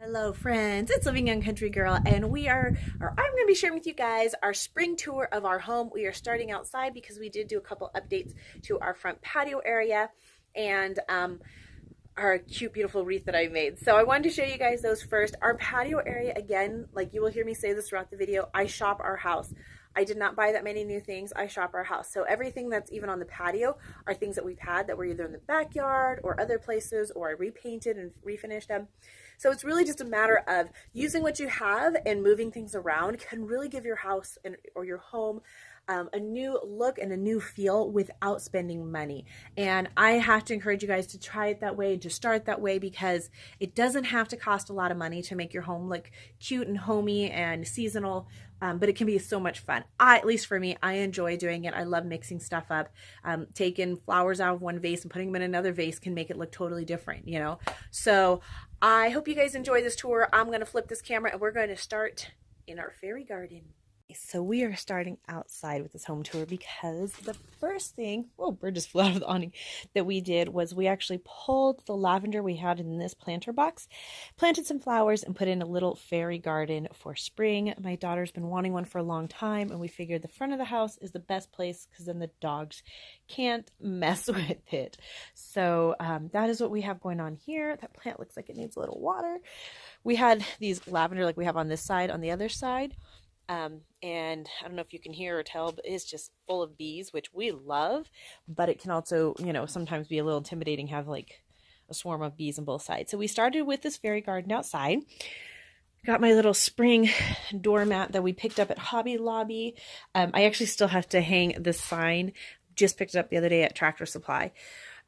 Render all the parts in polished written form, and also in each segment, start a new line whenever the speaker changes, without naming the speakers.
Hello friends, it's Living Young Country Girl and I'm going to be sharing with you guys our spring tour of our home. We are starting outside because we did do a couple updates to our front patio area and our cute beautiful wreath that I made. So I wanted to show you guys those first. Our patio area, again, like you will hear me say this throughout the video, I shop our house. I did not buy that many new things. I shop our house. So everything that's even on the patio are things that we've had that were either in the backyard or other places, or I repainted and refinished them. So it's really just a matter of using what you have, and moving things around can really give your house or your home a new look and a new feel without spending money. And I have to encourage you guys to try it that way, to start that way, because it doesn't have to cost a lot of money to make your home look cute and homey and seasonal, but it can be so much fun. At least for me, I enjoy doing it. I love mixing stuff up. Taking flowers out of one vase and putting them in another vase can make it look totally different, you know? So I hope you guys enjoy this tour. I'm going to flip this camera and we're going to start in our fairy garden. So we are starting outside with this home tour because the first thing, oh, bird just flew out of the awning, that we did was we actually pulled the lavender we had in this planter box, planted some flowers, and put in a little fairy garden for spring. My daughter's been wanting one for a long time, and we figured the front of the house is the best place because then the dogs can't mess with it. So that is what we have going on here. That plant looks like it needs a little water. We had these lavender like we have on this side, on the other side. And I don't know if you can hear or tell, but it's just full of bees, which we love, but it can also, you know, sometimes be a little intimidating, have like a swarm of bees on both sides. So we started with this fairy garden outside. Got my little spring doormat that we picked up at Hobby Lobby. I actually still have to hang this sign. Just picked it up the other day at Tractor Supply.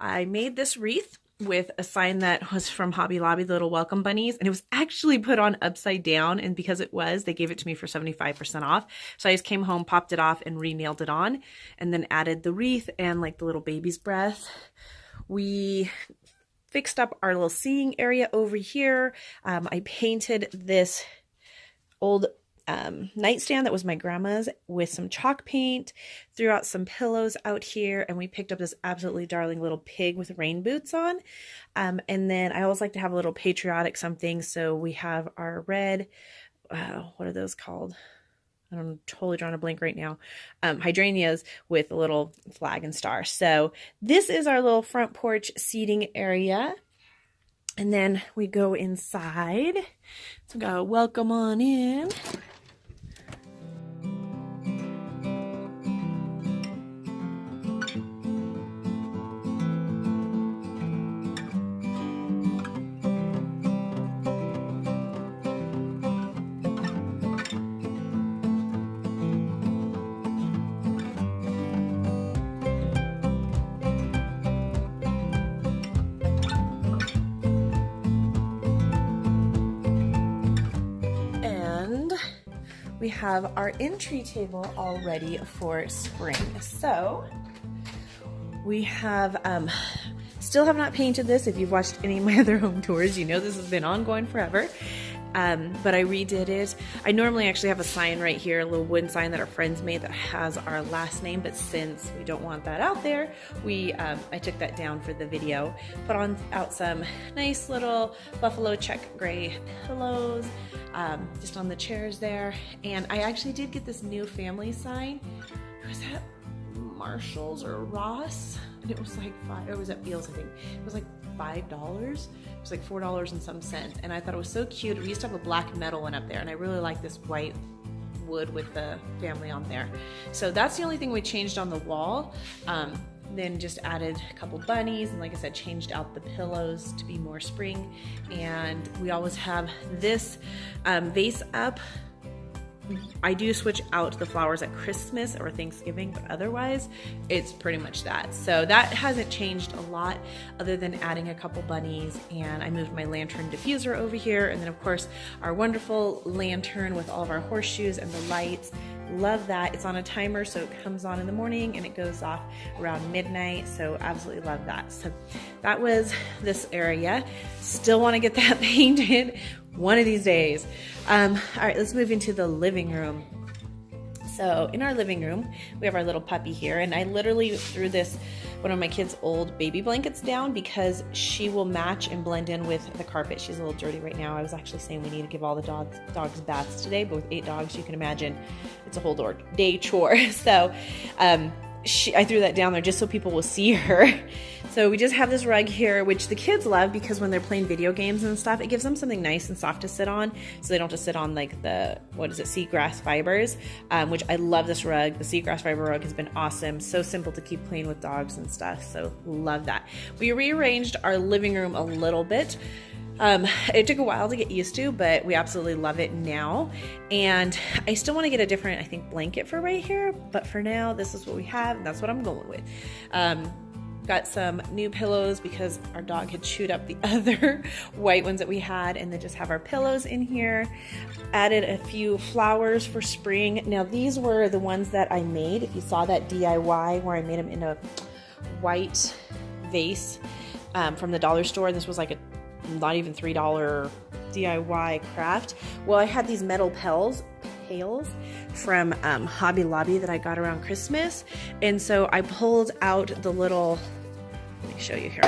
I made this wreath with a sign that was from Hobby Lobby, the little welcome bunnies, and it was actually put on upside down, and because it was, they gave it to me for 75% off. So I just came home, popped it off, and re-nailed it on, and then added the wreath and like the little baby's breath. We fixed up our little seating area over here. I painted this old nightstand that was my grandma's with some chalk paint, threw out some pillows out here, and we picked up this absolutely darling little pig with rain boots on. And then I always like to have a little patriotic something, so we have our red, what are those called? I'm totally drawing a blank right now. Hydrangeas with a little flag and star. So this is our little front porch seating area. And then we go inside. So we got a welcome on in. We have our entry table all ready for spring. So we have, still have not painted this. If you've watched any of my other home tours, you know this has been ongoing forever. But I redid it. I normally actually have a sign right here, a little wooden sign that our friends made that has our last name, but since we don't want that out there, I took that down for the video. Put out some nice little buffalo check gray pillows, just on the chairs there. And I actually did get this new family sign. Was that Marshall's or Ross? And it was like it was at Beals, I think. It was like $5. It was like $4 and some cents. And I thought it was so cute. We used to have a black metal one up there, and I really like this white wood with the family on there. So that's the only thing we changed on the wall. Then just added a couple bunnies, and like I said, changed out the pillows to be more spring. And we always have this vase up. I do switch out the flowers at Christmas or Thanksgiving, but otherwise it's pretty much that. So that hasn't changed a lot other than adding a couple bunnies, and I moved my lantern diffuser over here. And then of course our wonderful lantern with all of our horseshoes and the lights. Love that. It's on a timer, so it comes on in the morning and it goes off around midnight. So absolutely love that. So that was this area. Still want to get that painted one of these days. All right, let's move into the living room. So in our living room, we have our little puppy here, and I literally threw this one of my kids' old baby blankets down because she will match and blend in with the carpet. She's a little dirty right now. I was actually saying we need to give all the dogs baths today, but with 8 dogs, you can imagine it's a whole day chore. So I threw that down there just so people will see her. So we just have this rug here, which the kids love because when they're playing video games and stuff, it gives them something nice and soft to sit on. So they don't have to sit on like the, seagrass fibers, which I love this rug. The seagrass fiber rug has been awesome. So simple to keep playing with dogs and stuff. So love that. We rearranged our living room a little bit. It took a while to get used to, but we absolutely love it now. And I still want to get a different, I think, blanket for right here. But for now, this is what we have, and that's what I'm going with. Got some new pillows because our dog had chewed up the other white ones that we had, and then just have our pillows in here. Added a few flowers for spring. Now these were the ones that I made. If you saw that DIY where I made them in a white vase from the dollar store, this was like a not even $3 DIY craft. Well, I had these metal pails from Hobby Lobby that I got around Christmas, and so I pulled out the little, let me show you here,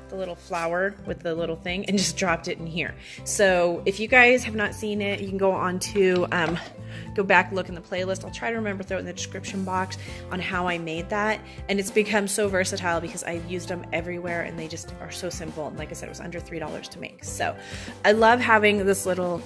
the little flower with the little thing, and just dropped it in here. So if you guys have not seen it, you can go on to go back, look in the playlist. I'll try to remember, throw it in the description box on how I made that. And it's become so versatile because I've used them everywhere, and they just are so simple. And like I said, it was under $3 to make. So I love having this little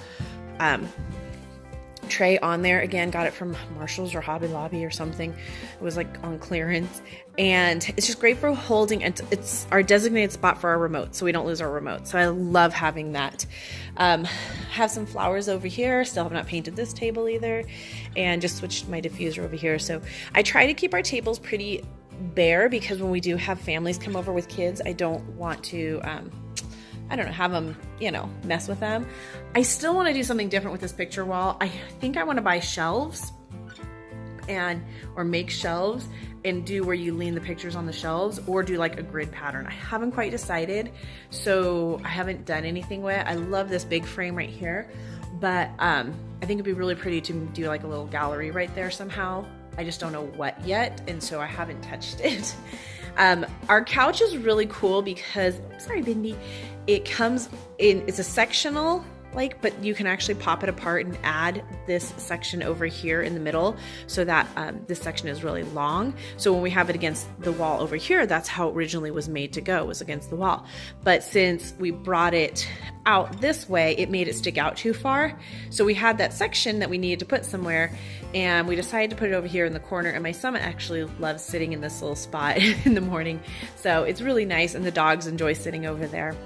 tray on there. Again, got it from Marshall's or Hobby Lobby or something. It was like on clearance, and it's just great for holding, and it's our designated spot for our remote, so we don't lose our remote. So I love having that. Have some flowers over here. Still have not painted this table either, and just switched my diffuser over here. So I try to keep our tables pretty bare because when we do have families come over with kids, I don't want to I don't know, have them, mess with them. I still want to do something different with this picture wall. I think I want to buy shelves or make shelves and do where you lean the pictures on the shelves, or do like a grid pattern. I haven't quite decided, so I haven't done anything with it. I love this big frame right here, but I think it'd be really pretty to do like a little gallery right there somehow. I just don't know what yet, and so I haven't touched it. Our couch is really cool because, sorry, Bindi, it comes in, it's a sectional, but you can actually pop it apart and add this section over here in the middle so that this section is really long. So when we have it against the wall over here, that's how it originally was made to go, was against the wall. But since we brought it out this way, it made it stick out too far. So we had that section that we needed to put somewhere, and we decided to put it over here in the corner. And my son actually loves sitting in this little spot in the morning. So it's really nice, and the dogs enjoy sitting over there.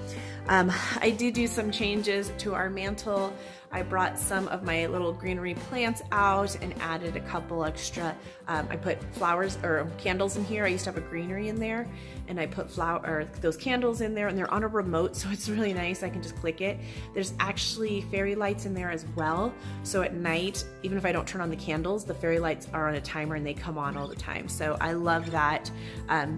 I did do some changes to our mantle. I brought some of my little greenery plants out and added a couple extra. I put flowers or candles in here. I used to have a greenery in there, and I put those candles in there, and they're on a remote, so it's really nice. I can just click it. There's actually fairy lights in there as well. So at night, even if I don't turn on the candles, the fairy lights are on a timer and they come on all the time. So I love that.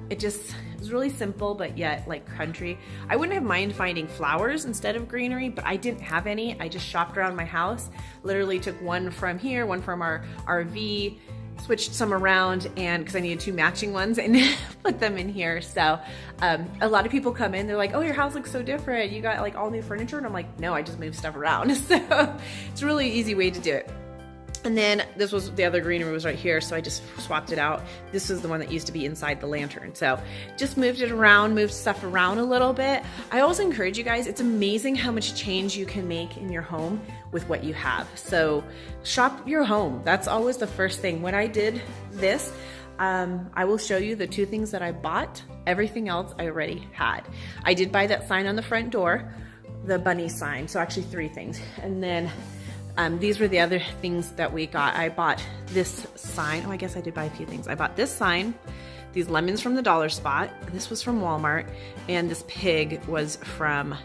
It's really simple, but yet like country. I wouldn't have mind finding flowers instead of greenery, but I didn't have any. I just shopped around my house, literally took one from here, one from our RV, switched some around, and because I needed 2 matching ones, and put them in here. So a lot of people come in, they're like, oh, your house looks so different, you got like all new furniture, and I'm like, no, I just moved stuff around. So it's a really easy way to do it. And then this was the other greenery was right here, so I just swapped it out. This is the one that used to be inside the lantern. So just moved it around, moved stuff around a little bit. I always encourage you guys, it's amazing how much change you can make in your home with what you have. So shop your home. That's always the first thing. When I did this, I will show you the 2 things that I bought. Everything else I already had. I did buy that sign on the front door, the bunny sign. So actually 3 things. And then these were the other things that we got. I bought this sign. Oh, I guess I did buy a few things. I bought this sign, these lemons from the dollar spot. This was from Walmart, and this pig was from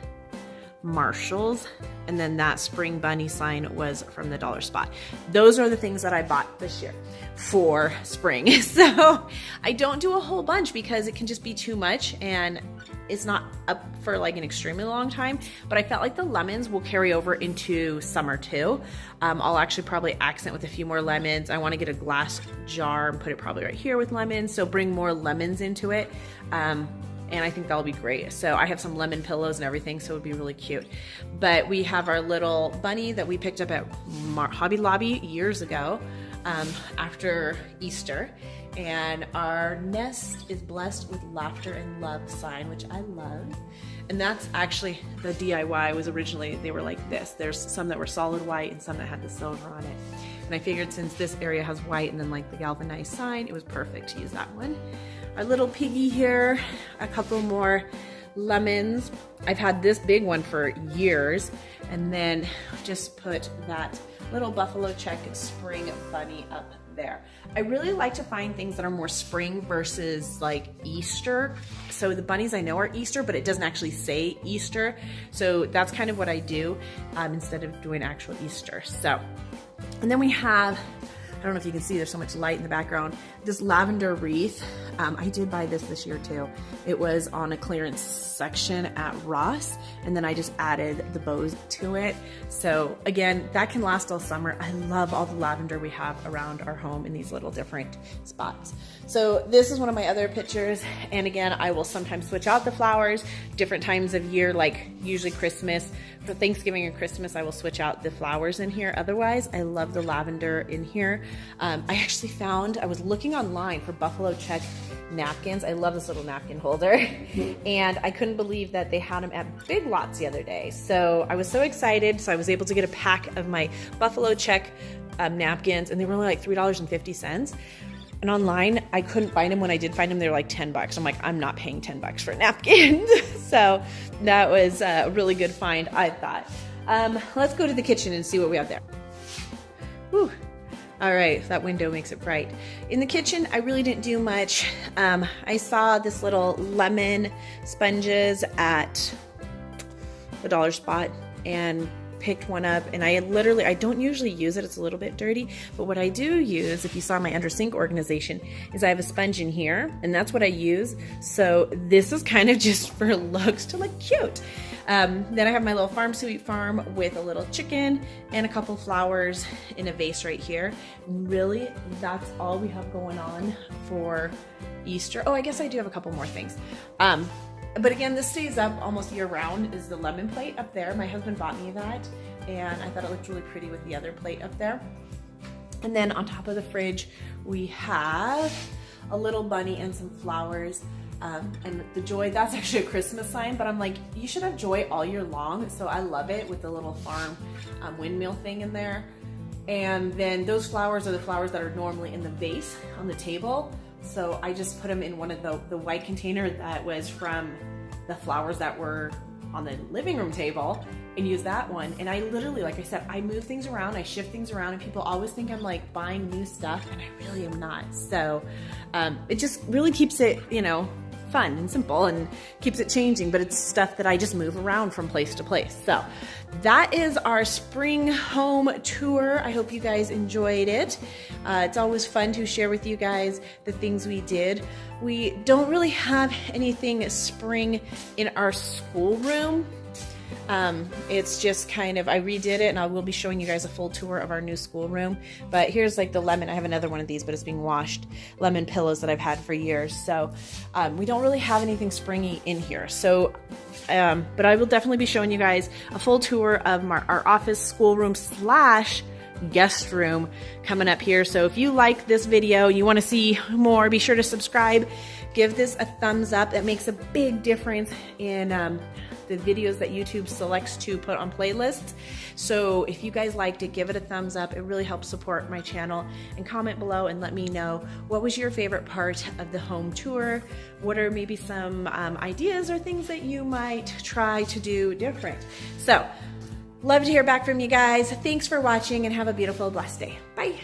Marshall's, and then that spring bunny sign was from the dollar spot. Those are the things that I bought this year for spring. So I don't do a whole bunch because it can just be too much, and it's not up for like an extremely long time, but I felt like the lemons will carry over into summer too. I'll actually probably accent with a few more lemons. I want to get a glass jar and put it probably right here with lemons, so bring more lemons into it. And I think that'll be great. So I have some lemon pillows and everything, so it would be really cute. But we have our little bunny that we picked up at Hobby Lobby years ago after Easter. And our nest is blessed with laughter and love sign, which I love. And that's actually the DIY was originally, they were like this. There's some that were solid white and some that had the silver on it. And I figured since this area has white and then like the galvanized sign, it was perfect to use that one. Our little piggy here, a couple more lemons. I've had this big one for years, and then just put that little buffalo check spring bunny up there. I really like to find things that are more spring versus like Easter. So the bunnies I know are Easter, but it doesn't actually say Easter. So that's kind of what I do instead of doing actual Easter. So, and then we have, I don't know if you can see, there's so much light in the background, this lavender wreath. I did buy this year too. It was on a clearance section at Ross, and then I just added the bows to it. So again, that can last all summer. I love all the lavender we have around our home in these little different spots. So this is one of my other pictures, and again, I will sometimes switch out the flowers different times of year, like usually Christmas. For Thanksgiving and Christmas, I will switch out the flowers in here. Otherwise, I love the lavender in here. I actually found, I was looking online for buffalo check napkins. I love this little napkin holder. And I couldn't believe that they had them at Big Lots the other day. So I was so excited. So I was able to get a pack of my buffalo check napkins, and they were only like $3.50. And online, I couldn't find them. When I did find them, they were like $10. I'm like, I'm not paying $10 for napkins. So that was a really good find, I thought. Let's go to the kitchen and see what we have there. Whew. All right, that window makes it bright. In the kitchen, I really didn't do much. I saw this little lemon sponges at the dollar spot and picked one up, and I don't usually use it. It's a little bit dirty, but what I do use, if you saw my under sink organization, is I have a sponge in here, and that's what I use. So this is kind of just for looks to look cute. Then I have my little farm sweet farm with a little chicken and a couple flowers in a vase right here. Really, that's all we have going on for Easter. Oh, I guess I do have a couple more things. But again, this stays up almost year round, is the lemon plate up there. My husband bought me that, and I thought it looked really pretty with the other plate up there. And then on top of the fridge, we have a little bunny and some flowers. And the joy, that's actually a Christmas sign, but I'm like, you should have joy all year long. So I love it with the little farm windmill thing in there. And then those flowers are the flowers that are normally in the vase on the table. So I just put them in one of the white container that was from the flowers that were on the living room table, and use that one. And I literally, like I said, I move things around, I shift things around, and people always think I'm like buying new stuff, and I really am not. So it just really keeps it, you know, fun and simple and keeps it changing, but it's stuff that I just move around from place to place. So that is our spring home tour. I hope you guys enjoyed it. It's always fun to share with you guys the things we did. We don't really have anything spring in our schoolroom. It's just kind of, I redid it, and I will be showing you guys a full tour of our new schoolroom. But here's like the lemon, I have another one of these, but it's being washed, lemon pillows that I've had for years. So we don't really have anything springy in here. So, but I will definitely be showing you guys a full tour of our office, schoolroom / guest room coming up here. So if you like this video, you want to see more, be sure to subscribe, give this a thumbs up. That makes a big difference in the videos that YouTube selects to put on playlists. So if you guys liked it, give it a thumbs up. It really helps support my channel. And comment below and let me know, what was your favorite part of the home tour? What are maybe some ideas or things that you might try to do different? So love to hear back from you guys. Thanks for watching, and have a beautiful, blessed day. Bye.